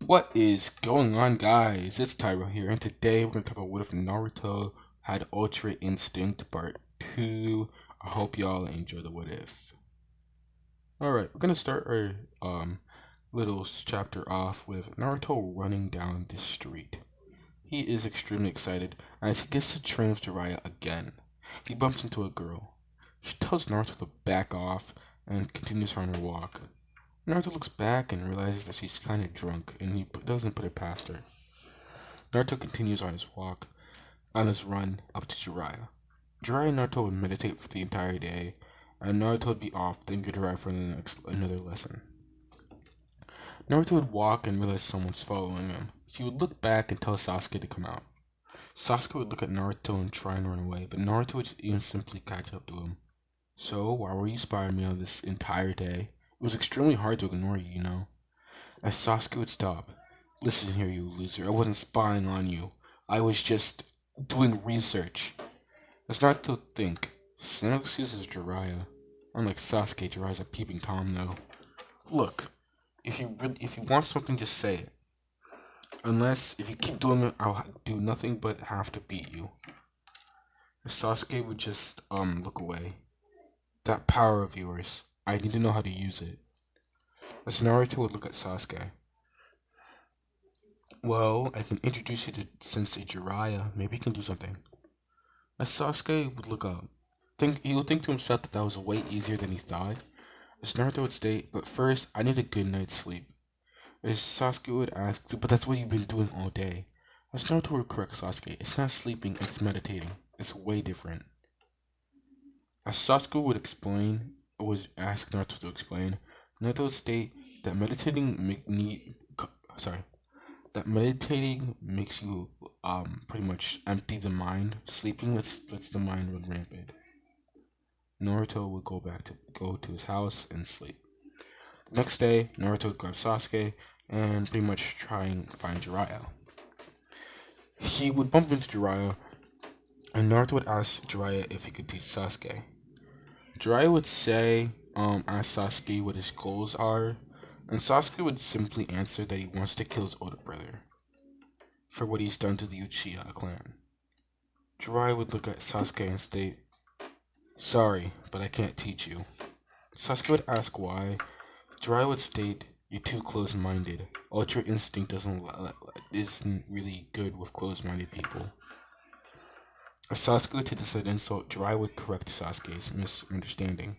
What is going on, guys? It's Tyro here, and today we're going to talk about what if Naruto had Ultra Instinct Part 2. I hope y'all enjoy the what if. Alright, we're going to start our little chapter off with Naruto running down the street. He is extremely excited as he gets to train with Jiraiya again. He bumps into a girl. She tells Naruto to back off and continues on her walk. Naruto looks back and realizes that she's kind of drunk, and he doesn't put it past her. Naruto continues on his walk, on his run up to Jiraiya. Jiraiya and Naruto would meditate for the entire day, and Naruto would be off, then get Jiraiya for another lesson. Naruto would walk and realize someone's following him. He would look back and tell Sasuke to come out. Sasuke would look at Naruto and try and run away, but Naruto would even simply catch up to him. So, why were you spying me on this entire day? It was extremely hard to ignore you, you know. As Sasuke would stop. Listen here, you loser. I wasn't spying on you. I was just doing research. Let's not to think. Same excuse as Jiraiya. Unlike Sasuke, Jiraiya's a peeping Tom, though. Look, if you want something, just say it. Unless, if you keep doing it, I'll do nothing but have to beat you. If Sasuke would just, look away. That power of yours. I need to know how to use it. As Naruto would look at Sasuke. Well, I can introduce you to Sensei Jiraiya. Maybe he can do something. As Sasuke would look up, he would think to himself that was way easier than he thought. As Naruto would state, but first, I need a good night's sleep. As Sasuke would ask, but that's what you've been doing all day. As Naruto would correct Sasuke, it's not sleeping, it's meditating. It's way different. As Sasuke would explain, or was asked Naruto to explain, Naruto would state that meditating makes you pretty much empty the mind. Sleeping lets the mind run rampant. Naruto would go to his house and sleep. The next day, Naruto would grab Sasuke and pretty much try and find Jiraiya. He would bump into Jiraiya, and Naruto would ask Jiraiya if he could teach Sasuke. Jiraiya would say, ask Sasuke what his goals are, and Sasuke would simply answer that he wants to kill his older brother for what he's done to the Uchiha clan. Jiraiya would look at Sasuke and state, sorry, but I can't teach you. Sasuke would ask why. Jiraiya would state, you're too close-minded. Ultra Instinct isn't really good with close-minded people. As Sasuke would take this as an insult, Jiraiya would correct Sasuke's misunderstanding.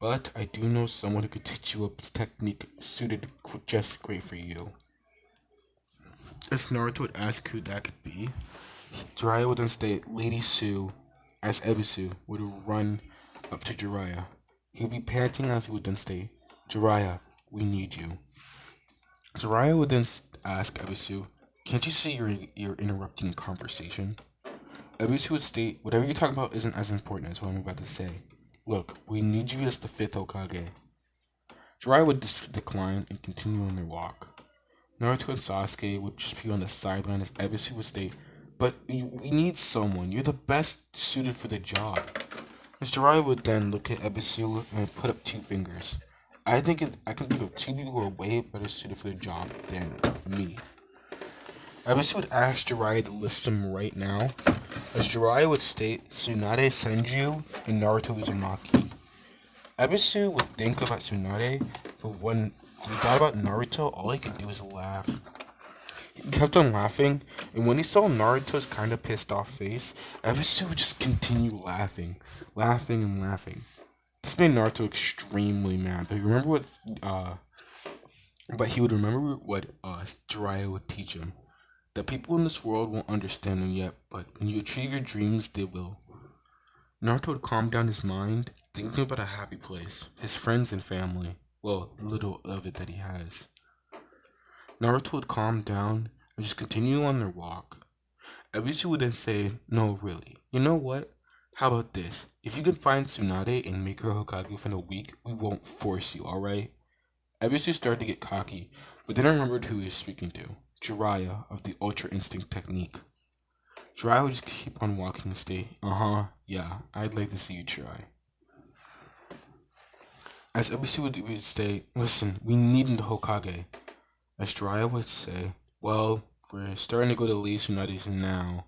But I do know someone who could teach you a technique suited just great for you. As Naruto would ask who that could be, Jiraiya would then state Lady Sue, as Ebisu would run up to Jiraiya. He would be panting as he would then state, Jiraiya, we need you. Jiraiya would then ask Ebisu, can't you see you're interrupting a conversation? Ebisu would state, whatever you're talking about isn't as important as what I'm about to say. Look, we need you as the 5th Hokage. Jiraiya would decline and continue on their walk. Naruto and Sasuke would just be on the sideline as Ebisu would state, but we need someone. You're the best suited for the job. As Jiraiya would then look at Ebisu and put up 2 fingers. I can think of 2 people who are way better suited for the job than me. Ebisu would ask Jiraiya to list them right now. As Jiraiya would state, Tsunade Senju and Naruto Uzumaki. Ebisu would think about Tsunade, but when he thought about Naruto, all he could do was laugh. He kept on laughing, and when he saw Naruto's kind of pissed off face, Ebisu would just continue laughing and laughing. This made Naruto extremely mad, but he would remember what Jiraiya would teach him. That people in this world won't understand them yet, but when you achieve your dreams, they will. Naruto would calm down his mind, thinking about a happy place, his friends and family. Well, the little of it that he has. Naruto would calm down and just continue on their walk. Ebisu would then say, no, really, you know what? How about this? If you can find Tsunade and make her Hokage within a week, we won't force you, alright? Ebisu started to get cocky, but then I remembered who he was speaking to. Jiraiya of the Ultra Instinct technique. Jiraiya would just keep on walking and stay, yeah, I'd like to see you try. As Ebisu would say, listen, we need the Hokage. As Jiraiya would say, well, we're starting to go to Lee Tsunade's now,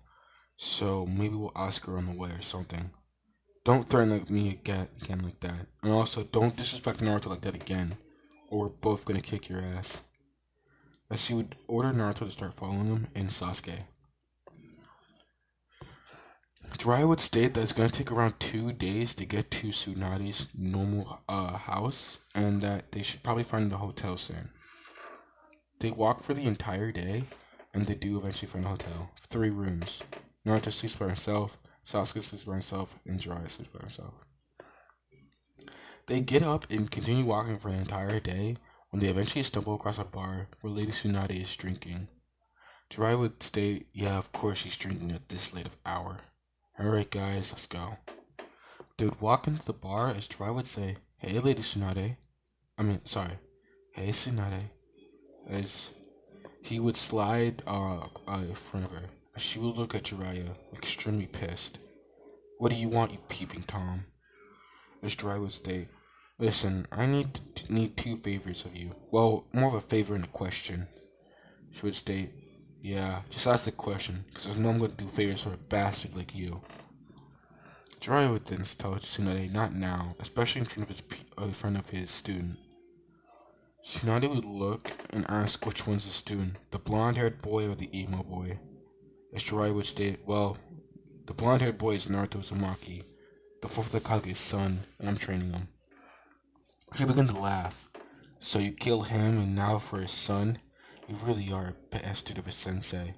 so maybe we'll ask her on the way or something. Don't threaten me again like that. And also, don't disrespect Naruto like that again, or we're both gonna kick your ass. As she would order Naruto to start following him and Sasuke. Jiraiya would state that it's gonna take around 2 days to get to Tsunade's normal house, and that they should probably find a hotel soon. They walk for the entire day, and they do eventually find a hotel. 3 rooms. Naruto sleeps by himself, Sasuke sleeps by himself, and Jiraiya sleeps by himself. They get up and continue walking for an entire day when they eventually stumble across a bar where Lady Tsunade is drinking. Jiraiya would state, yeah, of course she's drinking at this late of hour. Alright guys, let's go. They would walk into the bar as Jiraiya would say, hey Lady Tsunade. Hey Tsunade. As he would slide in front of her. As she would look at Jiraiya, extremely pissed. What do you want, you peeping Tom? As Jiraiya would state, listen, I need 2 favors of you. Well, more of a favor and a question. She would state, yeah, just ask the question, because there's no one going to do favors for a bastard like you. Jiraiya would then tell Tsunade not now, especially in front of his student. Tsunade would look and ask which one's the student, the blonde-haired boy or the emo boy. As Jiraiya would state, well, the blonde-haired boy is Naruto Uzumaki, the 4th Hokage's son, and I'm training him. She began to laugh. So you kill him, and now for his son? You really are a bastard of a sensei.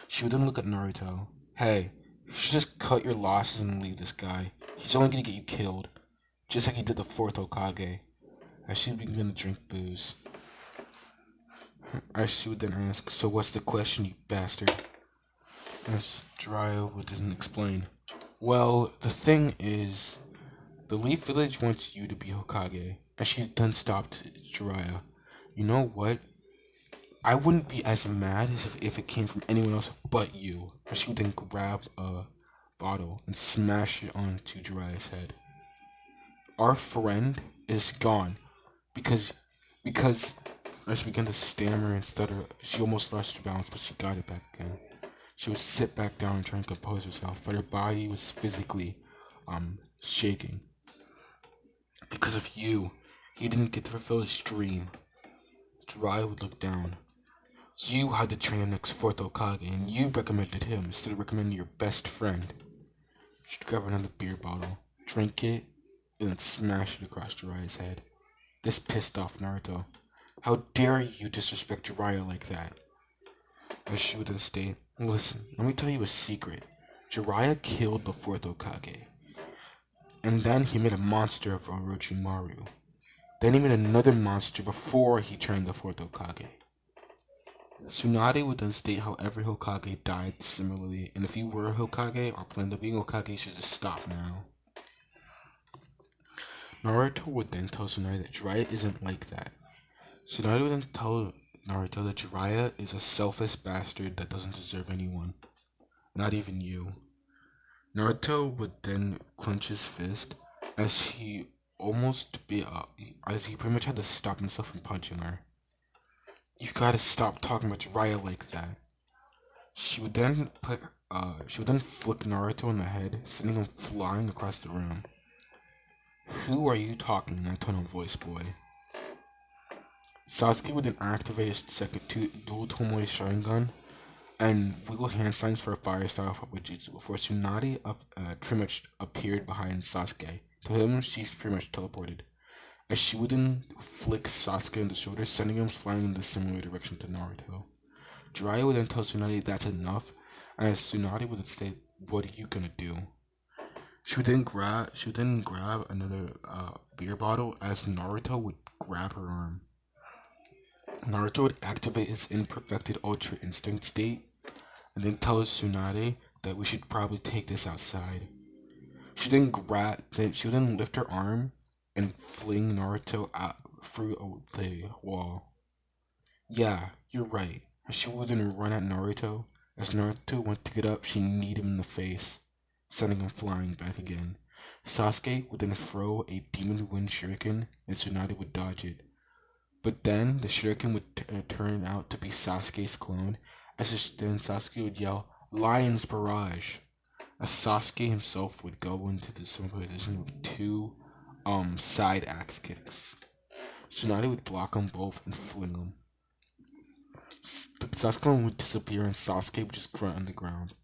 She would then look at Naruto. Hey, you should just cut your losses and leave this guy. He's only gonna get you killed. Just like he did the 4th Hokage. As she would begin to drink booze. As she would then ask, so what's the question, you bastard? As Jiraiya would then explain. Well, the thing is, the Leaf Village wants you to be Hokage. And she then stopped Jiraiya. You know what? I wouldn't be as mad as if it came from anyone else but you. And she would then grab a bottle and smash it onto Jiraiya's head. Our friend is gone because as she began to stammer and stutter, she almost lost her balance, but she got it back again. She would sit back down and try and compose herself, but her body was physically shaking. Because of you, he didn't get to fulfill his dream. Jiraiya would look down. You had to train the next 4th Hokage, and you recommended him instead of recommending your best friend. She'd grab another beer bottle, drink it, and then smash it across Jiraiya's head. This pissed off Naruto. How dare you disrespect Jiraiya like that? As she would then state, listen, let me tell you a secret. Jiraiya killed the 4th Hokage. And then he made a monster of Orochimaru. Then he made another monster before he trained the 4th Hokage. Tsunade would then state how every Hokage died similarly, and if you were a Hokage or planned on being Hokage, you should just stop now. Naruto would then tell Tsunade that Jiraiya isn't like that. Tsunade would then tell Naruto that Jiraiya is a selfish bastard that doesn't deserve anyone. Not even you. Naruto would then clench his fist as he pretty much had to stop himself from punching her. You gotta stop talking about Jiraiya like that. She would then flick Naruto in the head, sending him flying across the room. Who are you talking in that tone of voice, boy? Sasuke would then activate his second dual Tomoe Sharingan and wiggle hand signs for a fire style Jutsu before Tsunade pretty much appeared behind Sasuke. To him, she's pretty much teleported. As she would then flick Sasuke in the shoulder, sending him flying in the similar direction to Naruto. Jiraiya would then tell Tsunade that's enough, and as Tsunade would state, what are you gonna do? She would then grab another beer bottle as Naruto would grab her arm. Naruto would activate his imperfected Ultra Instinct state, and then tell Tsunade that we should probably take this outside. She would then lift her arm and fling Naruto out through the wall. Yeah, you're right. She would then run at Naruto. As Naruto went to get up, she kneed him in the face, sending him flying back again. Sasuke would then throw a Demon Wind Shuriken, and Tsunade would dodge it. But then the shuriken would turn out to be Sasuke's clone, then Sasuke would yell, "Lion's Barrage!" As Sasuke himself would go into the similar position with two side axe kicks. Tsunade would block them both and fling them. The Sasuke would disappear and Sasuke would just grunt on the ground.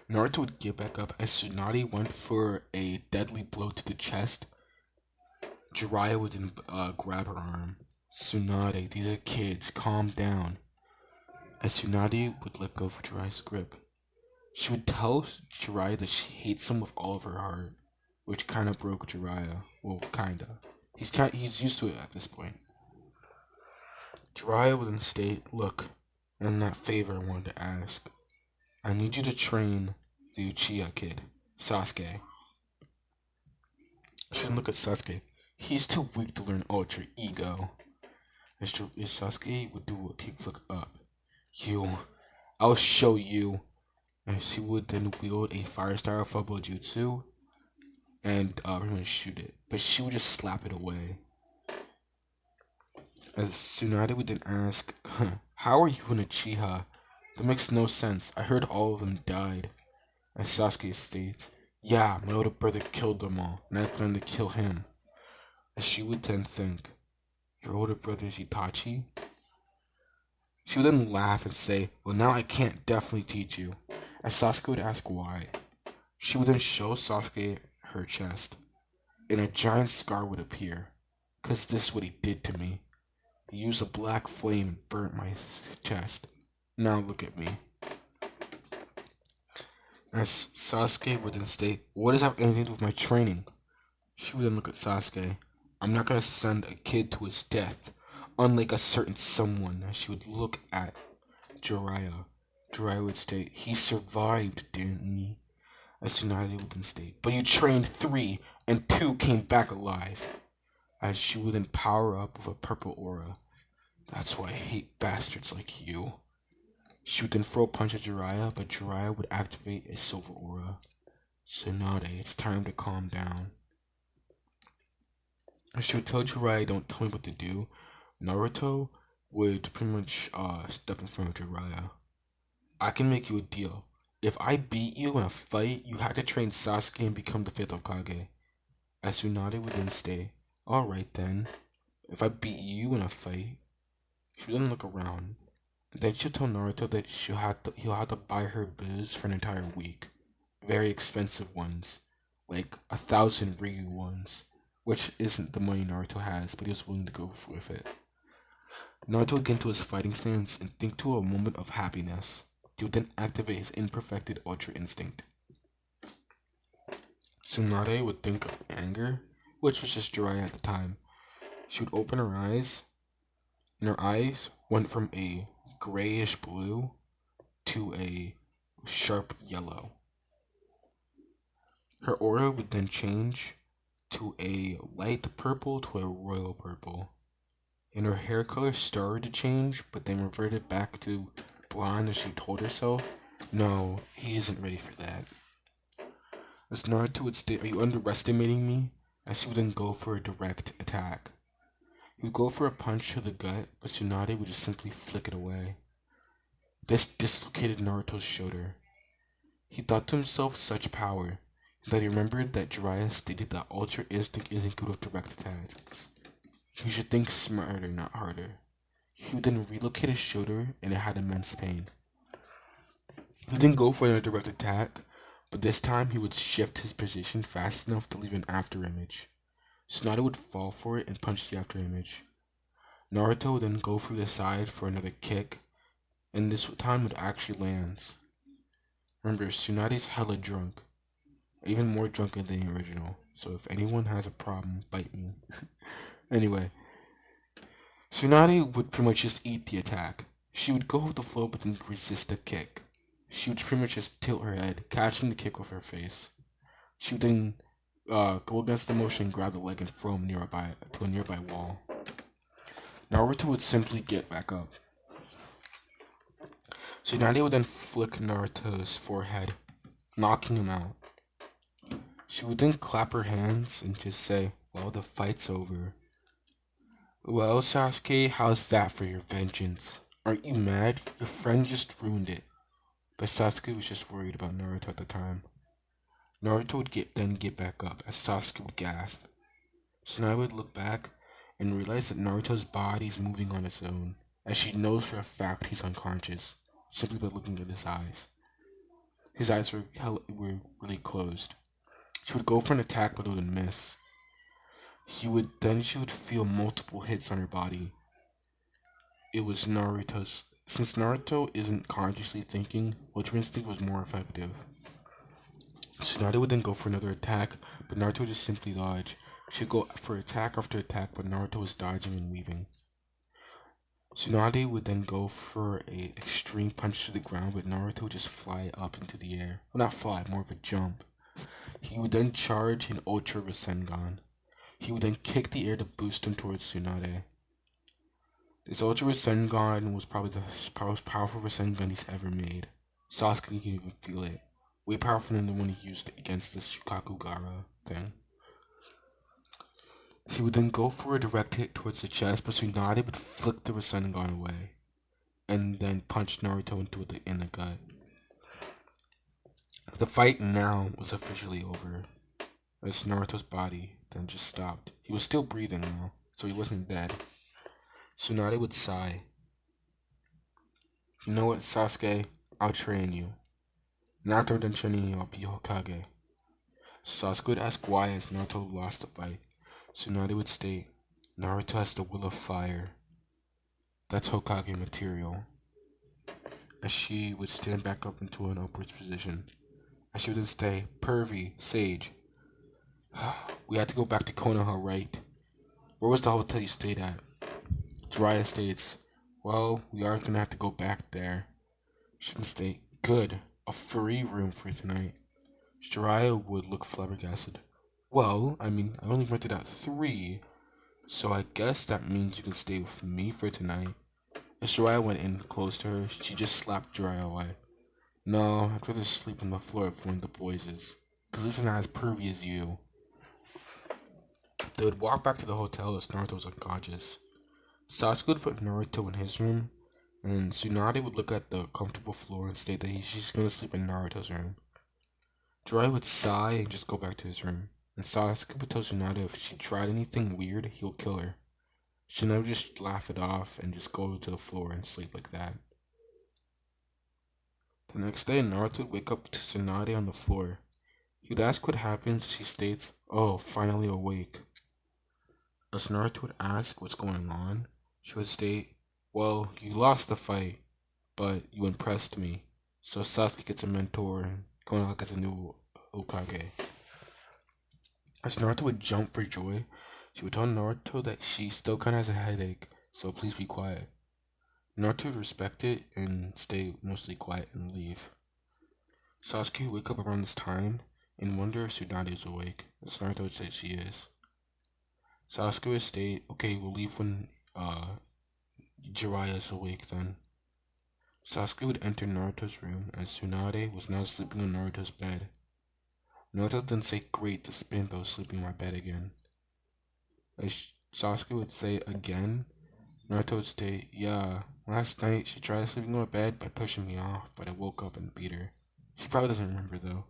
Naruto would get back up as Tsunade went for a deadly blow to the chest. Jiraiya would then grab her arm. "Tsunade, these are kids, calm down." As Tsunade would let go of Jiraiya's grip, she would tell Jiraiya that she hates him with all of her heart, which kind of broke Jiraiya. Well, kinda. He's used to it at this point. Jiraiya would then state, "Look, and that favor I wanted to ask. I need you to train the Uchiha kid, Sasuke." She would look at Sasuke. "He's too weak to learn Ultra Ego." As Sasuke would do a kick flick up. I'll show you." And she would then wield a fire style Fubo Jutsu and pretty much shoot it. But she would just slap it away. As Tsunade would then ask, "How are you an Uchiha? That makes no sense. I heard all of them died." As Sasuke states, "Yeah, my older brother killed them all, and I plan to kill him." As she would then think, "Your older brother is Itachi?" She would then laugh and say, "Well, now I can't definitely teach you." As Sasuke would ask why, she would then show Sasuke her chest, and a giant scar would appear. "'Cause this is what he did to me. He used a black flame and burnt my chest. Now look at me." As Sasuke would then state, "What does that have anything to do with my training?" She would then look at Sasuke. "I'm not gonna send a kid to his death, unlike a certain someone." As she would look at Jiraiya. Jiraiya would state, "He survived, didn't he?" As Tsunade would then state, "But you trained 3, and 2 came back alive." As she would then power up with a purple aura. "That's why I hate bastards like you." She would then throw a punch at Jiraiya, but Jiraiya would activate a silver aura. "Tsunade, it's time to calm down." As she would tell Jiraiya, "Don't tell me what to do," Naruto would pretty much step in front of Jiraiya. "I can make you a deal. If I beat you in a fight, you have to train Sasuke and become the 5th Hokage." As Tsunade would then stay, "Alright then. If I beat you in a fight," she would then look around. Then she'll tell Naruto that he'll have to buy her booze for an entire week. Very expensive ones. Like 1,000 Ryu ones. Which isn't the money Naruto has, but he was willing to go with it. Naruto would get into his fighting stance and think to a moment of happiness. He would then activate his imperfected Ultra Instinct. Tsunade would think of anger, which was just Jiraiya at the time. She would open her eyes, and her eyes went from a grayish blue to a sharp yellow. Her aura would then change to a light purple to a royal purple. And her hair color started to change, but then reverted back to blonde as she told herself, "No, he isn't ready for that." As Naruto would state, "Are you underestimating me?" As he would then go for a direct attack. He would go for a punch to the gut, but Tsunade would just simply flick it away. This dislocated Naruto's shoulder. He thought to himself such power that he remembered that Jiraiya stated that Ultra Instinct isn't good with direct attacks. He should think smarter, not harder. He would then relocate his shoulder, and it had immense pain. He would then go for another direct attack, but this time he would shift his position fast enough to leave an after image. Tsunade would fall for it and punch the after image. Naruto would then go through the side for another kick, and this time would actually land. Remember, Tsunade's hella drunk. Even more drunken than the original. So if anyone has a problem, bite me. Anyway, Tsunade would pretty much just eat the attack. She would go with the flow but then resist the kick. She would pretty much just tilt her head, catching the kick with her face. She would then go against the motion and grab the leg and throw him to a nearby wall. Naruto would simply get back up. Tsunade would then flick Naruto's forehead, knocking him out. She would then clap her hands and just say, "Well, the fight's over." Well, Sasuke, how's that for your vengeance? Aren't you mad? Your friend just ruined it. But Sasuke was just worried about Naruto at the time. Naruto would then get back up as Sasuke would gasp. Tsunade would look back and realize that Naruto's body is moving on its own, as she knows for a fact he's unconscious, simply by looking at his eyes. His eyes were really closed. She would go for an attack but would miss. She would feel multiple hits on her body. It was Naruto's. Since Naruto isn't consciously thinking, which instinct was more effective? Tsunade would then go for another attack, but Naruto would just simply dodge. She'd go for attack after attack, but Naruto was dodging and weaving. Tsunade would then go for a extreme punch to the ground, but Naruto would just fly up into the air. Well, not fly, more of a jump. He would then charge an Ultra Rasengan. He would then kick the air to boost him towards Tsunade. This Ultra Rasengan was probably the most powerful Rasengan he's ever made. Sasuke can even feel it. Way powerful than the one he used against the Shikakugara thing. He would then go for a direct hit towards the chest, but Tsunade would flick the Rasengan away, and then punch Naruto in the gut. The fight now was officially over, as Naruto's body then just stopped. He was still breathing now, so he wasn't dead. Tsunade would sigh. You know what, Sasuke? I'll train you. And after I'm done training you, I'll be Hokage. Sasuke would ask why as Naruto lost the fight. Tsunade would state, Naruto has the will of fire. That's Hokage material. As she would stand back up into an upwards position. As she would then say, Pervy, Sage. We had to go back to Konoha, right? Where was the hotel you stayed at? Jiraiya states, well, we are gonna have to go back there. Shouldn't state, good, a free room for tonight. Jiraiya would look flabbergasted. Well, I only rented out 3, so I guess that means you can stay with me for tonight. As Jiraiya went in close to her, she just slapped Jiraiya away. No, I'd rather sleep on the floor if one of the boys is, because at least I'm not as pervy as you. They would walk back to the hotel as Naruto was unconscious. Sasuke would put Naruto in his room, and Tsunade would look at the comfortable floor and state that he's just going to sleep in Naruto's room. Jiraiya would sigh and just go back to his room, and Sasuke would tell Tsunade if she tried anything weird, he'll kill her. Tsunade would just laugh it off and just go to the floor and sleep like that. The next day, Naruto would wake up to Tsunade on the floor. He would ask what happens. She states, oh, finally awake. As Naruto would ask what's going on, she would state, well, you lost the fight, but you impressed me. So Sasuke gets a mentor and going out as a new Hokage. As Naruto would jump for joy, she would tell Naruto that she still kinda has a headache, so please be quiet. Naruto would respect it and stay mostly quiet and leave. Sasuke would wake up around this time and wonder if Tsunade is awake, as Naruto would say she is. Sasuke would state, okay, we'll leave when Jiraiya is awake then. Sasuke would enter Naruto's room as Tsunade was now sleeping on Naruto's bed. Naruto would then say, great, the Spinbo is sleeping in my bed again. As Sasuke would say again, Naruto would state, yeah, last night she tried sleeping in my bed by pushing me off, but I woke up and beat her. She probably doesn't remember though.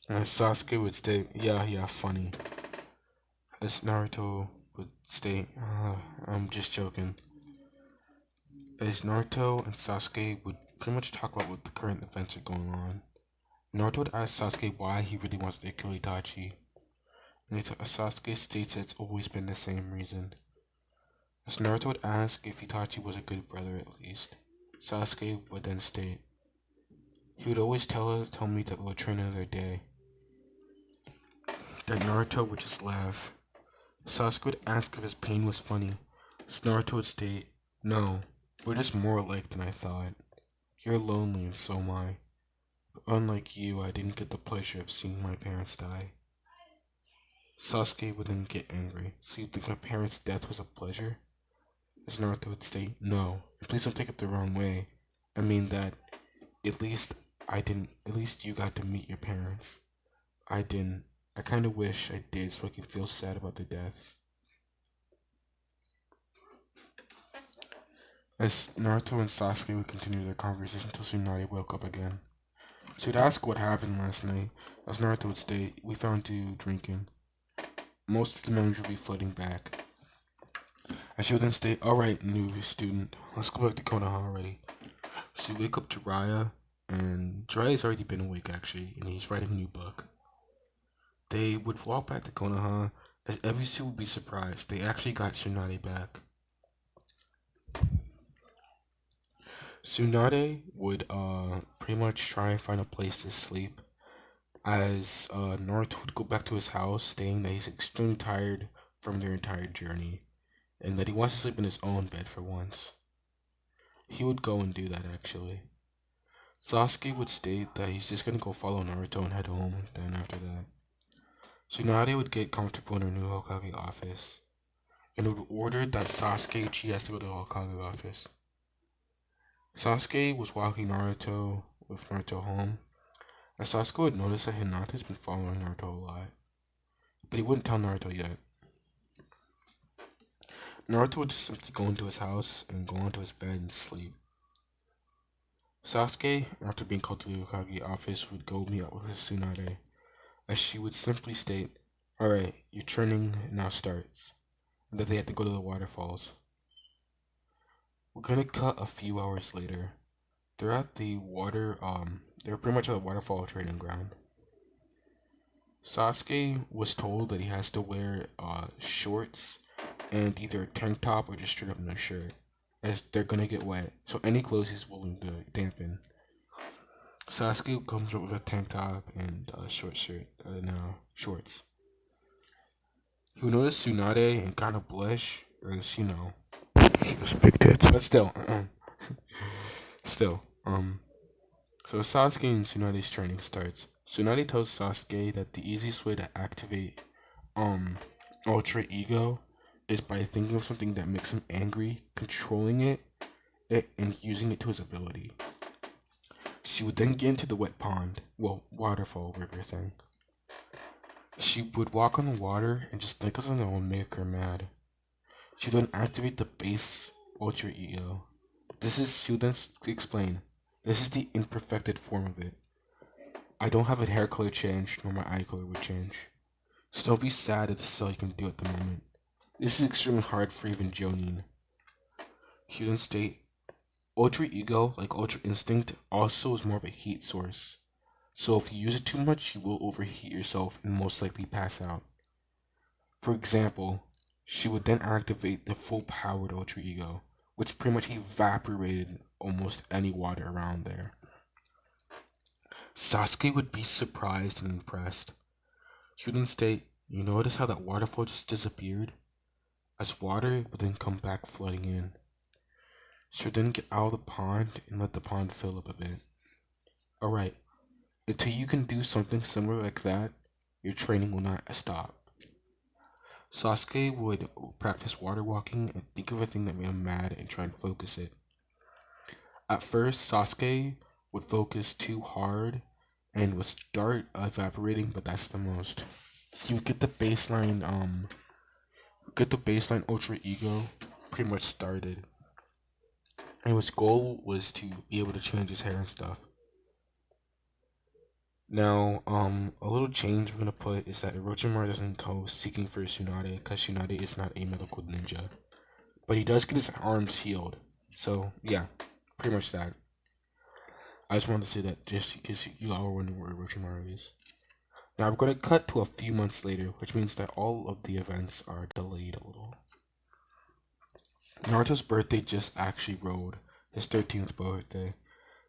As Sasuke would state, yeah, funny. As Naruto would state, I'm just joking. As Naruto and Sasuke would pretty much talk about what the current events are going on. Naruto would ask Sasuke why he really wants to kill Itachi. And Sasuke states that it's always been the same reason. As Naruto would ask if Itachi was a good brother at least, Sasuke would then state, he would always tell me that we'll train another day. That Naruto would just laugh. Sasuke would ask if his pain was funny. Naruto would state, no, we're just more alike than I thought. You're lonely and so am I. But unlike you, I didn't get the pleasure of seeing my parents die. Sasuke would then get angry. So you think my parents' death was a pleasure? As Naruto would state, no, and please don't take it the wrong way. I mean that at least you got to meet your parents. I didn't. I kinda wish I did so I could feel sad about the deaths. As Naruto and Sasuke would continue their conversation until Tsunade woke up again. She would ask what happened last night. As Naruto would state, we found you drinking. Most of the memories would be floating back. And she would then state, alright, new student, let's go back to Konoha already. She would wake up Jiraiya, and Jiraiya's already been awake actually, and he's writing a new book. They would walk back to Konoha, as every two would be surprised. They actually got Tsunade back. Tsunade would pretty much try and find a place to sleep, as Naruto would go back to his house, stating that he's extremely tired from their entire journey, and that he wants to sleep in his own bed for once. He would go and do that actually. Sasuke would state that he's just gonna go follow Naruto and head home. Then after that, Tsunade would get comfortable in her new Hokage office, and would order that she has to go to the Hokage office. Sasuke was walking with Naruto home, as Sasuke would notice that Hinata's been following Naruto a lot, but he wouldn't tell Naruto yet. Naruto would just simply go into his house and go onto his bed and sleep. Sasuke, after being called to the Hokage office, would go meet up with his Tsunade, as she would simply state, alright, your training now starts, and that they had to go to the waterfalls. We're gonna cut a few hours later. They're at the they're pretty much at the waterfall training ground. Sasuke was told that he has to wear shorts and either a tank top or just straight up no shirt, as they're gonna get wet, so any clothes he's willing to dampen. Sasuke comes up with a tank top and a short shirt, shorts. He would notice Tsunade and kind of blush, as she was big tits, but still, still, So Sasuke and Tsunade's training starts. Tsunade tells Sasuke that the easiest way to activate, Ultra Ego is by thinking of something that makes him angry, controlling it, and using it to his ability. She would then get into the waterfall river thing. She would walk on the water and just think of something that will make her mad. She would then activate the base Ultra Ego. She would then explain, this is the imperfected form of it. I don't have a hair color change, nor my eye color would change. So don't be sad that this is all you can do at the moment. This is extremely hard for even Jonin. She would then state, Ultra Ego, like Ultra Instinct, also is more of a heat source. So if you use it too much, you will overheat yourself and most likely pass out. For example, she would then activate the full powered Ultra Ego, which pretty much evaporated almost any water around there. Sasuke would be surprised and impressed. He would then state, you notice how that waterfall just disappeared? As water would then come back flooding in. She would then get out of the pond and let the pond fill up a bit. Alright, until you can do something similar like that, your training will not stop. Sasuke would practice water walking and think of a thing that made him mad and try and focus it. At first, Sasuke would focus too hard and would start evaporating, but that's the most. He would get the baseline Ultra Ego pretty much started. And his goal was to be able to change his hair and stuff. Now, a little change we're gonna put is that Orochimaru doesn't go seeking for Tsunade because Tsunade is not a medical ninja, but he does get his arms healed. So yeah, pretty much that. I just wanted to say that just in case you all were wondering where Orochimaru is. Now we're gonna cut to a few months later, which means that all of the events are delayed a little. Naruto's birthday just actually rolled, his 13th birthday.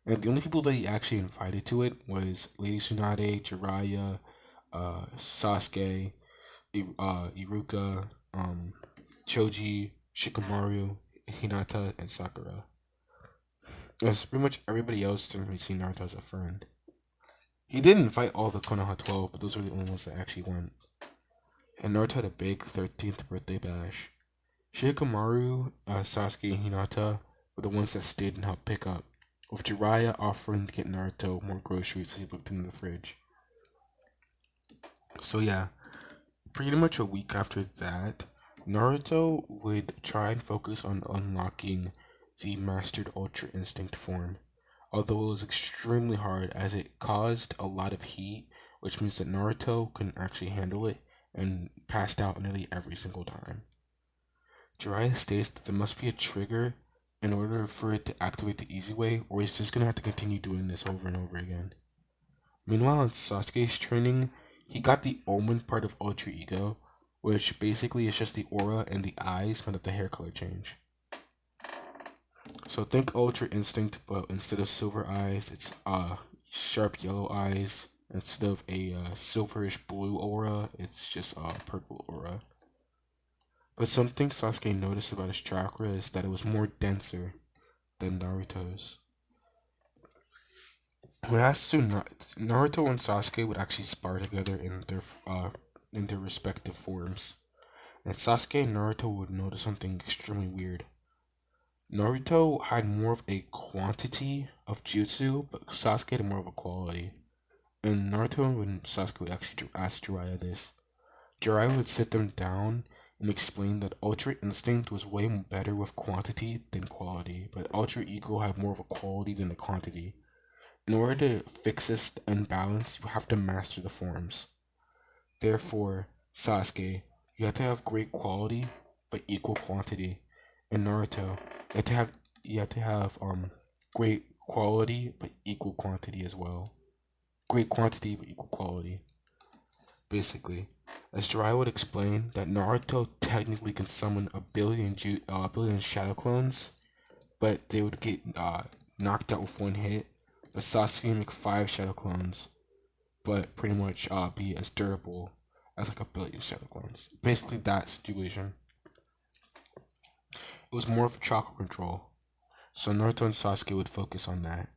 And the only people that he actually invited to it was Lady Tsunade, Jiraiya, Sasuke, Iruka, Choji, Shikamaru, Hinata, and Sakura. As pretty much everybody else didn't really see Naruto as a friend. He did invite all the Konoha 12, but those were the only ones that actually went. And Naruto had a big 13th birthday bash. Shikamaru, Sasuke, and Hinata were the ones that stayed and helped pick up, with Jiraiya offering to get Naruto more groceries as he looked in the fridge. So yeah, pretty much a week after that, Naruto would try and focus on unlocking the mastered Ultra Instinct form, although it was extremely hard as it caused a lot of heat, which means that Naruto couldn't actually handle it and passed out nearly every single time. Jiraiya states that there must be a trigger in order for it to activate the easy way, or he's just gonna have to continue doing this over and over again. Meanwhile, in Sasuke's training, he got the Omen part of Ultra Ego, which basically is just the aura and the eyes, but not the hair color change. So think Ultra Instinct, but instead of silver eyes, it's sharp yellow eyes. Instead of a silverish blue aura, it's just purple aura. But something Sasuke noticed about his chakra is that it was more denser than Naruto's. Whereas Naruto and Sasuke would actually spar together in their respective forms, and Sasuke and Naruto would notice something extremely weird. Naruto had more of a quantity of jutsu, but Sasuke had more of a quality. And Naruto and Sasuke would actually ask Jiraiya this. Jiraiya would sit them down and explain that Ultra Instinct was way better with quantity than quality, but Ultra Ego had more of a quality than a quantity. In order to fix this imbalance, you have to master the forms. Therefore, Sasuke, you have to have great quality but equal quantity. In Naruto, you have to have great quality but equal quantity as well. Great quantity but equal quality. Basically, as Jiraiya would explain, that Naruto technically can summon a billion shadow clones, but they would get knocked out with one hit. But Sasuke can make 5 shadow clones, but pretty much be as durable as like a billion shadow clones. Basically, that situation. It was more of a chakra control, so Naruto and Sasuke would focus on that.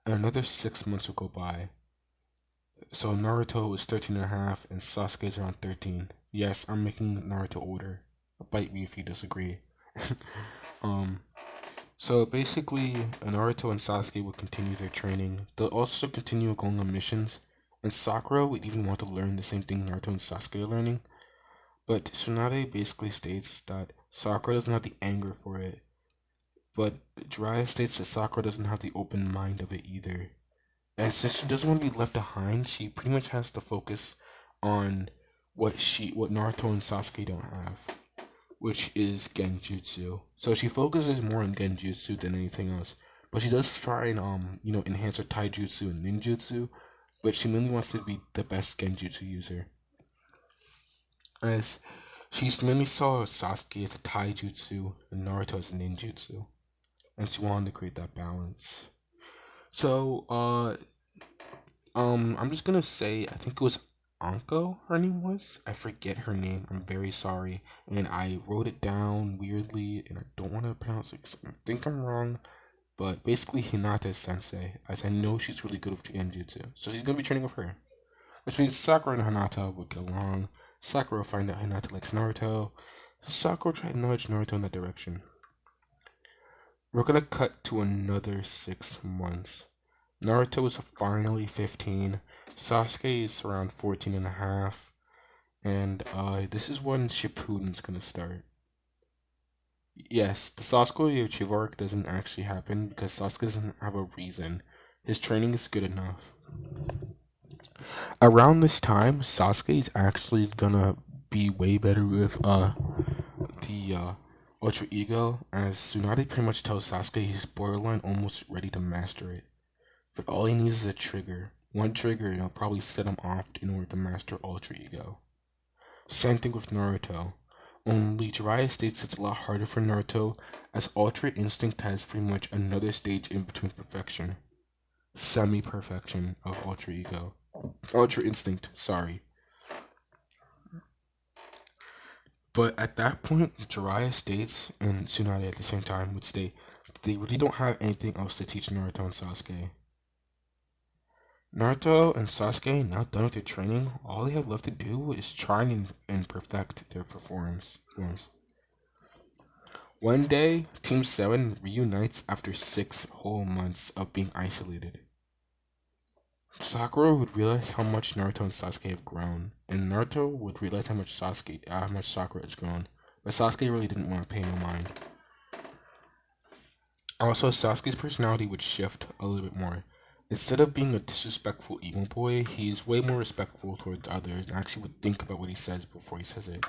And another 6 months would go by. So Naruto was 13 and a half, and Sasuke is around 13. Yes, I'm making Naruto older. Bite me if you disagree. So basically, Naruto and Sasuke would continue their training. They'll also continue going on missions, and Sakura would even want to learn the same thing Naruto and Sasuke are learning. But Tsunade basically states that Sakura doesn't have the anger for it, but Jiraiya states that Sakura doesn't have the open mind of it either. And since she doesn't want to be left behind, she pretty much has to focus on what Naruto and Sasuke don't have, which is Genjutsu. So she focuses more on Genjutsu than anything else. But she does try and enhance her Taijutsu and Ninjutsu, but she mainly wants to be the best Genjutsu user. As she mainly saw Sasuke as a Taijutsu and Naruto as a Ninjutsu. And she wanted to create that balance. So, I'm just gonna say, I think it was Anko, her name was? I forget her name, I'm very sorry. And I wrote it down weirdly, and I don't want to pronounce it, I think I'm wrong. But basically, Hinata Sensei, as I know she's really good with Genjutsu. So she's gonna be training with her. Which means Sakura and Hinata would get along. Sakura will find out Hinata likes Naruto. So Sakura will try to nudge Naruto in that direction. We're gonna cut to another 6 months. Naruto is finally 15. Sasuke is around 14 and a half. And this is when Shippuden's gonna start. Yes, the Sasuke Uchiwa arc doesn't actually happen because Sasuke doesn't have a reason. His training is good enough. Around this time, Sasuke is actually gonna be way better with the Ultra Ego, as Tsunade pretty much tells Sasuke he's borderline almost ready to master it. But all he needs is a trigger. One trigger, and it'll probably set him off in order to master Ultra Ego. Same thing with Naruto. Only Jiraiya states it's a lot harder for Naruto, as Ultra Instinct has pretty much another stage in between perfection. Semi-perfection of Ultra Ego. Ultra Instinct, sorry. But at that point, Jiraiya states, and Tsunade at the same time would state, they really don't have anything else to teach Naruto and Sasuke. Naruto and Sasuke, now done with their training, all they have left to do is try and perfect their forms. One day, Team 7 reunites after 6 whole months of being isolated. Sakura would realize how much Naruto and Sasuke have grown, and Naruto would realize how much Sakura has grown, but Sasuke really didn't want to pay no mind. Also, Sasuke's personality would shift a little bit more. Instead of being a disrespectful emo boy, he's way more respectful towards others and actually would think about what he says before he says it.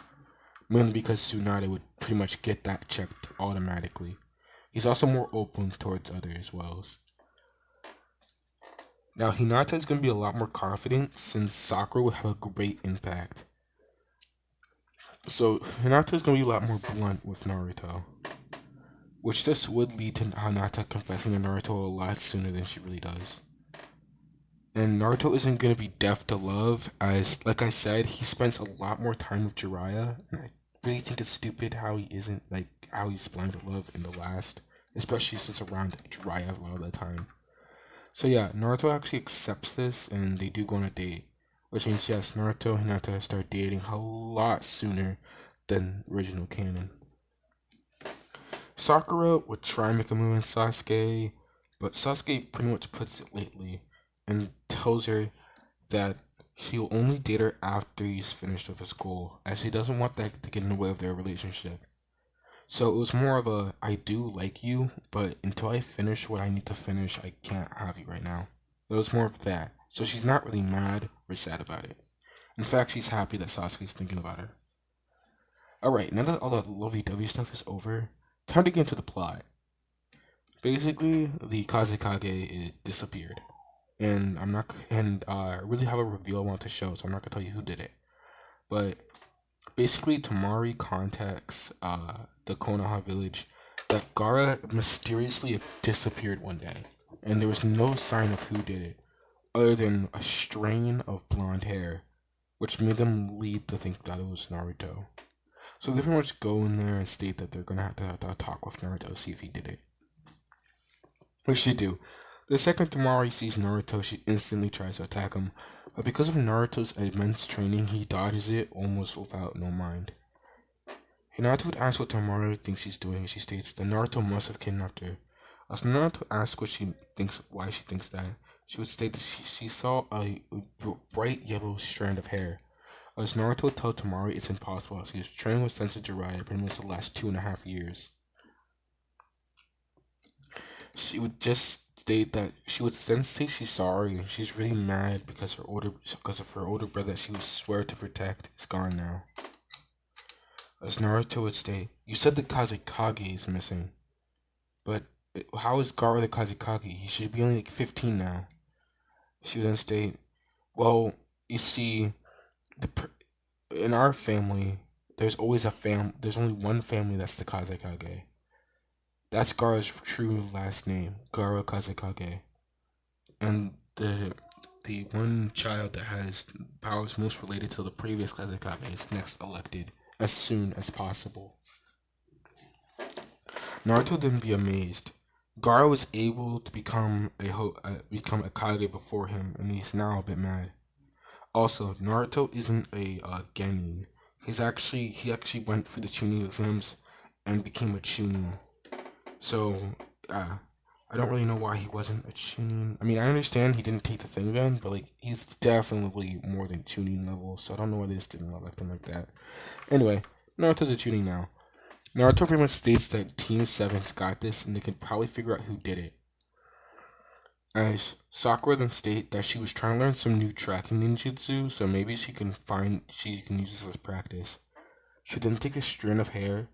Mainly because Tsunade would pretty much get that checked automatically. He's also more open towards others as well. Now, Hinata is going to be a lot more confident since Sakura would have a great impact. So, Hinata is going to be a lot more blunt with Naruto. Which this would lead to Hinata confessing to Naruto a lot sooner than she really does. And Naruto isn't going to be deaf to love, as, like I said, he spends a lot more time with Jiraiya, and I really think it's stupid how he isn't, like, how he's blind to love in the last, especially since around Jiraiya a lot of the time. So yeah, Naruto actually accepts this, and they do go on a date, which means, yes, Naruto and Hinata start dating a lot sooner than original canon. Sakura would try and make a move on Sasuke, but Sasuke pretty much puts it lately and tells her that he'll only date her after he's finished with his goal, as he doesn't want that to get in the way of their relationship. So it was more of a, I do like you, but until I finish what I need to finish, I can't have you right now. It was more of that. So she's not really mad or sad about it. In fact, she's happy that Sasuke's thinking about her. Alright, now that all the lovey-dovey stuff is over, time to get into the plot. Basically, the Kazekage disappeared. And I'm not, and I really have a reveal I want to show, so I'm not gonna tell you who did it. But basically, Tamari contacts the Konoha village that Gaara mysteriously disappeared one day, and there was no sign of who did it, other than a strain of blonde hair, which made them lead to think that it was Naruto. So they pretty much go in there and state that they're gonna have to talk with Naruto to see if he did it. Which they do. The second Tamari sees Naruto, she instantly tries to attack him, but because of Naruto's immense training, he dodges it almost without no mind. Hinata would ask what Tamari thinks he's doing, and she states that Naruto must have kidnapped her. As Naruto asks why she thinks that, she would state that she saw a bright yellow strand of hair. As Naruto tells Tamari it's impossible, as he was training with Sensei Jiraiya pretty much the last 2.5 years. She would just state that she would then say she's sorry and she's really mad because of her older brother that she would swear to protect is gone now. As Naruto would state, you said the Kazekage is missing, but how is Gaara the Kazekage? He should be only like 15 now. She would then state, well, you see, in our family, there's always there's only one family that's the Kazekage. That's Gaara's true last name, Gaara Kazekage. And the one child that has powers most related to the previous Kazekage is next elected as soon as possible. Naruto didn't be amazed. Gaara was able to become a Kage before him, and he's now a bit mad. Also, Naruto isn't a genin. He actually went for the Chunin exams and became a Chunin. So, I don't really know why he wasn't a Chunin. I mean, I understand he didn't take the thing again, but like he's definitely more than Chunin level, so I don't know why they just didn't elect him like that. Anyway, Naruto's a Chunin now. Naruto pretty much states that Team 7's got this, and they can probably figure out who did it. As Sakura then state that she was trying to learn some new tracking ninjutsu, so maybe she can use this as practice. She then take a strand of hair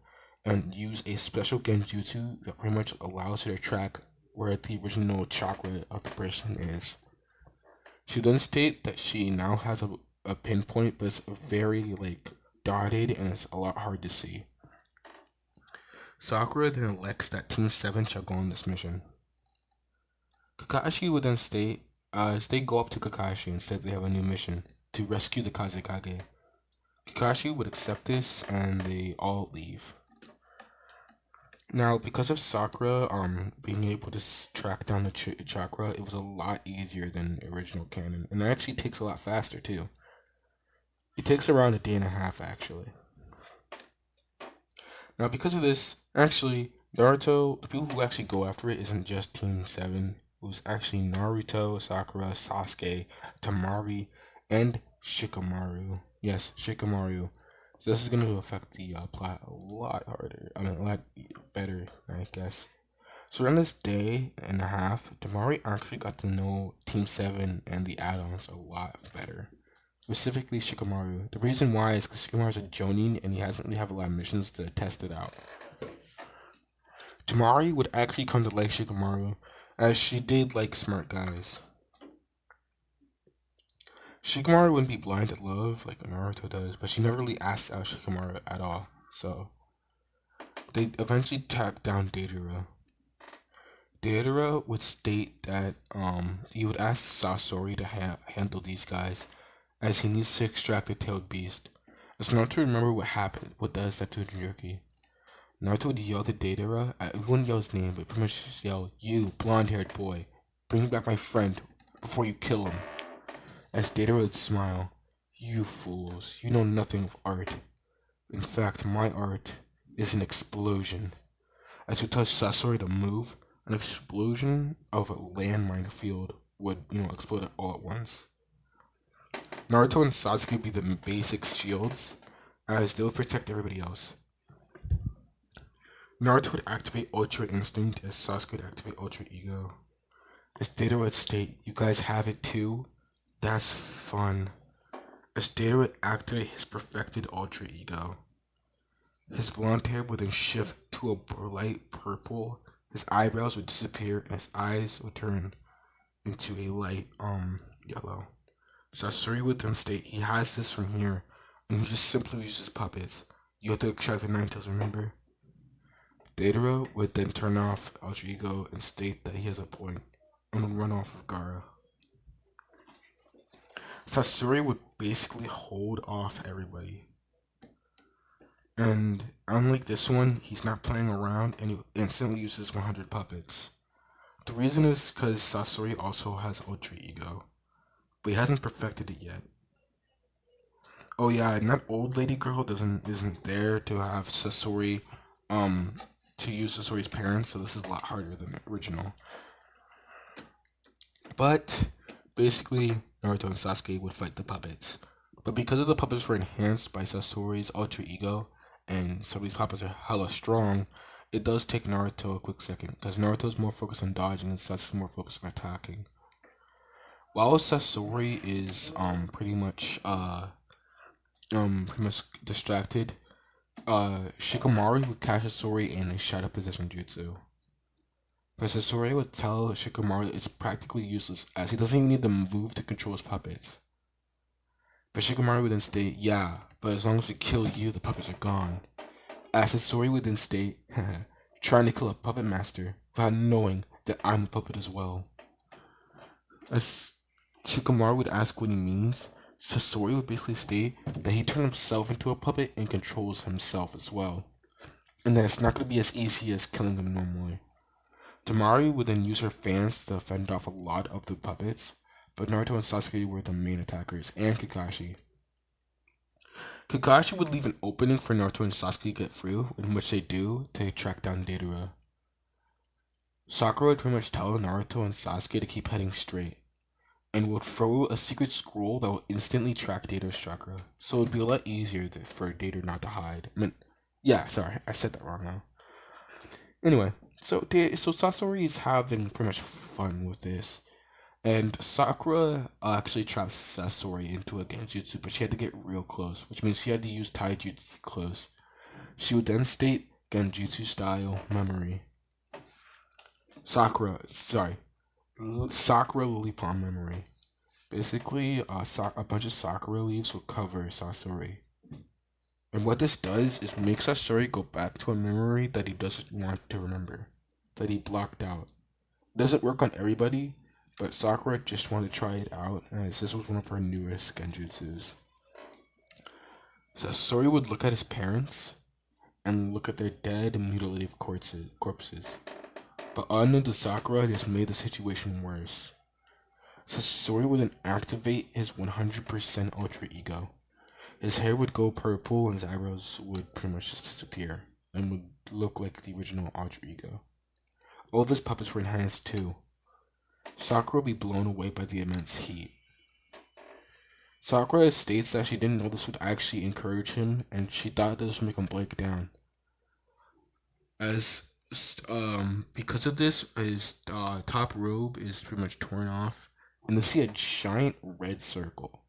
and use a special genjutsu that pretty much allows her to track where the original chakra of the person is. She then state that she now has a pinpoint, but it's very dotted and it's a lot hard to see. Sakura then elects that Team 7 shall go on this mission. Kakashi would then state, as they go up to Kakashi and say they have a new mission to rescue the Kazekage. Kakashi would accept this and they all leave. Now, because of Sakura being able to track down the chakra, it was a lot easier than the original canon, and it actually takes a lot faster too. It takes around a day and a half actually. Now, because of this, actually, Naruto, the people who actually go after it isn't just Team 7. It was actually Naruto, Sakura, Sasuke, Tamari, and Shikamaru. Yes, Shikamaru. So this is going to affect the plot a lot harder. I mean, a lot better, I guess. So in this day and a half, Damari actually got to know Team 7 and the add-ons a lot better. Specifically Shikamaru. The reason why is because Shikamaru's a Jonin and he hasn't really have a lot of missions to test it out. Tamari would actually come to like Shikamaru, as she did like smart guys. Shikamaru wouldn't be blind to love like Naruto does, but she never really asked out Shikamaru at all. So they eventually tracked down Deidara. Deidara would state that he would ask Sasori to handle these guys, as he needs to extract the tailed beast. As Naruto remember what happened, what does that to Jinchuriki. Naruto would yell to Deidara. He wouldn't yell his name, but pretty much just yell, "You blonde-haired boy, bring back my friend before you kill him." As Deidara would smile, "You fools, you know nothing of art. In fact, my art is an explosion." As he touched Sasori to move, an explosion of a landmine field would, explode all at once. Naruto and Sasuke would be the basic shields, as they would protect everybody else. Naruto would activate Ultra Instinct as Sasuke would activate Ultra Ego. As Deidara would state, "You guys have it too? That's fun." As Deidara would activate his perfected Ultra Ego. His blonde hair would then shift to a bright purple, his eyebrows would disappear, and his eyes would turn into a light yellow. Sasori would then state, "He has this from here, and he just simply uses puppets. You have to extract the Nine Tails, remember?" Deidara would then turn off Ultra Ego and state that he has a point, and would run off with Gaara. Sasori would basically hold off everybody. And unlike this one, he's not playing around and he instantly uses 100 puppets. The reason is because Sasori also has Ultra Ego, but he hasn't perfected it yet. Oh yeah, and that old lady girl isn't there to have Sasori to use Sasori's parents, so this is a lot harder than the original. But basically, Naruto and Sasuke would fight the puppets. But because of the puppets were enhanced by Sasori's Ultra Ego, and some of these puppets are hella strong, it does take Naruto a quick second, because Naruto's more focused on dodging and Sasuke's more focused on attacking. While Sasori is pretty much distracted, Shikamaru would catch Sasori in a shadow position jutsu. But Sasori would tell Shikamaru it's practically useless, as he doesn't even need to move to control his puppets. But Shikamaru would then state, "Yeah, but as long as we kill you, the puppets are gone." As Sasori would then state, "Trying to kill a puppet master without knowing that I'm a puppet as well." As Shikamaru would ask what he means, Sasori would basically state that he turned himself into a puppet and controls himself as well, and that it's not going to be as easy as killing him normally. Tamari would then use her fans to fend off a lot of the puppets, but Naruto and Sasuke were the main attackers, and Kakashi. Kakashi would leave an opening for Naruto and Sasuke to get through, in which they do, to track down Deidara. Sakura would pretty much tell Naruto and Sasuke to keep heading straight, and would throw a secret scroll that would instantly track Deidara's chakra, so it would be a lot easier for Deidara not to hide. I said that wrong now. Anyway, so Sasori is having pretty much fun with this. And Sakura actually trapped Sasori into a genjutsu, but she had to get real close, which means she had to use taijutsu close. She would then state genjutsu style memory. Sakura lily palm memory. Basically, a bunch of Sakura leaves will cover Sasori. And what this does is make Sasori go back to a memory that he doesn't want to remember, that he blocked out. It doesn't work on everybody, but Sakura just wanted to try it out, as this was one of her newest genjutsus. Sasori would look at his parents, and look at their dead and mutilated corpses. But unknown to Sakura, this made the situation worse. Sasori would then activate his 100% Ultra Ego. His hair would go purple, and his eyebrows would pretty much just disappear, and would look like the original Ultra Ego. All of his puppets were enhanced too. Sakura would be blown away by the immense heat. Sakura states that she didn't know this would actually encourage him, and she thought this would make him break down. As Because of this, his top robe is pretty much torn off, and they see a giant red circle.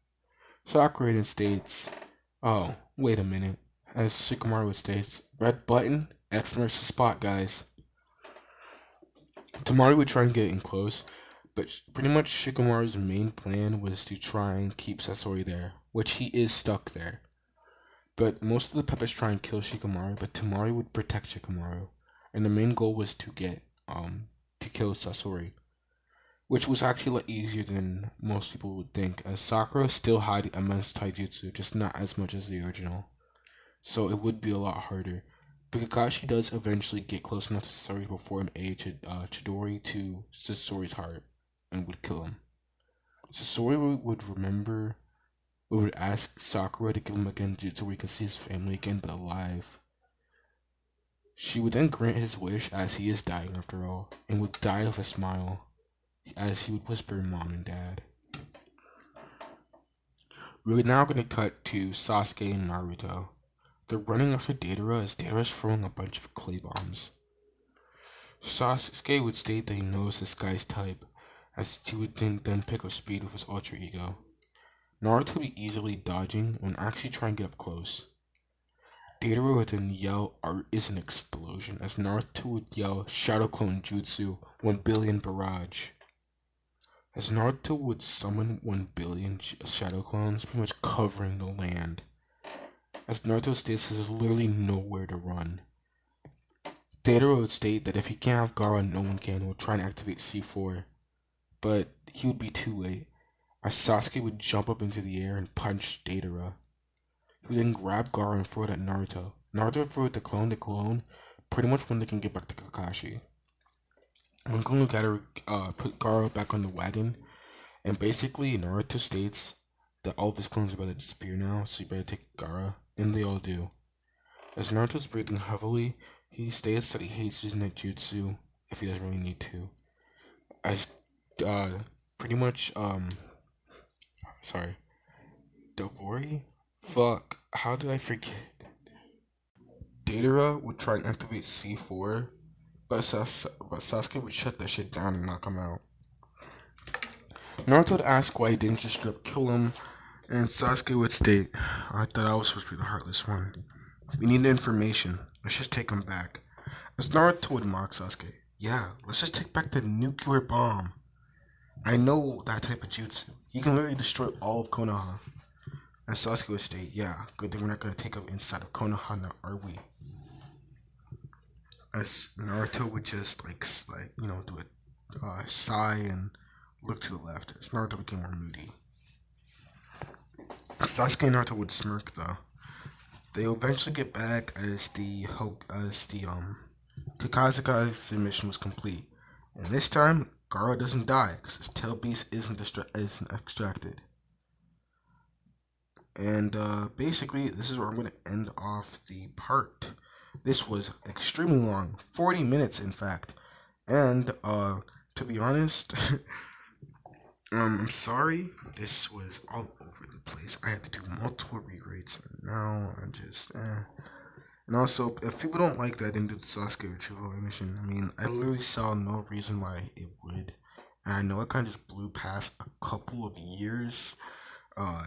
Sakura then states, "Oh, wait a minute." As Shikamaru states, "Red button, X marks the spot, guys." Tamari would try and get in close, but pretty much Shikamaru's main plan was to try and keep Sasori there, which he is stuck there. But most of the puppets try and kill Shikamaru, but Tamari would protect Shikamaru, and the main goal was to kill Sasori, which was actually a lot easier than most people would think, as Sakura still had immense taijutsu, just not as much as the original. So it would be a lot harder. But Kakashi does eventually get close enough to Sasori to perform a Chidori to Sasori's heart and would kill him. Sasori would ask Sakura to give him a genjutsu so he can see his family again but alive. She would then grant his wish, as he is dying after all, and would die of a smile, as he would whisper mom and dad. We're now going to cut to Sasuke and Naruto. They're running after Deidara as Deidara's throwing a bunch of clay bombs. Sasuke would state that he knows this guy's type, as he would then pick up speed with his ultra ego. Naruto would be easily dodging and actually try and get up close. Deidara would then yell, "Art is an explosion," as Naruto would yell, "Shadow Clone Jutsu, 1 billion barrage." As Naruto would summon 1 billion shadow clones, pretty much covering the land. As Naruto states, there's literally nowhere to run. Deidara would state that if he can't have Gaara, no one can. He'll try and activate C4, but he would be too late, as Sasuke would jump up into the air and punch Deidara. He would then grab Gaara and throw it at Naruto. Naruto would throw it to the clone, pretty much when they can get back to Kakashi. When Clone would put Gaara back on the wagon, and basically Naruto states that all of his clones are about to disappear now, so you better take Gaara, and they all do. As Naruto's breathing heavily, he states that he hates using that jutsu if he doesn't really need to. As, pretty much, sorry, Dobori? Fuck, how did I forget? Deidara would try and activate C4, but Sasuke would shut that shit down and knock him out. Naruto would ask why he didn't just straight up kill him, and Sasuke would state, "I thought I was supposed to be the heartless one. We need the information. Let's just take him back." As Naruto would mock Sasuke, "Yeah, let's just take back the nuclear bomb. I know that type of jutsu. You can literally destroy all of Konoha." And Sasuke would state, "Yeah, good thing we're not going to take up inside of Konoha now, are we?" As Naruto would just do a sigh and look to the left, as Naruto became more moody. Sasuke and Naruto would smirk though. They eventually get back as the Kakazuka's mission was complete, and this time Gaara doesn't die because his tail beast isn't extracted. And basically, this is where I'm going to end off the part. This was extremely long, 40 minutes in fact. And to be honest, I'm sorry, this was all over the place. I had to do multiple rewrites, and now I'm just And also, if people don't like that I didn't do the Sasuke retrieval mission, I mean, I literally saw no reason why it would. And I know I kind of just blew past a couple of years.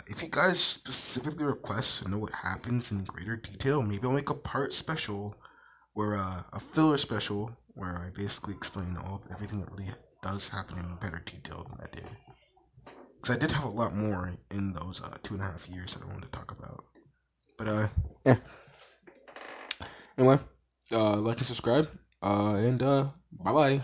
If you guys specifically request to know what happens in greater detail, maybe I'll make a part special, where a filler special, where I basically explain everything that really does happen in better detail than I did. Because I did have a lot more in those 2.5 years that I wanted to talk about. But yeah. Anyway, like and subscribe, and bye bye.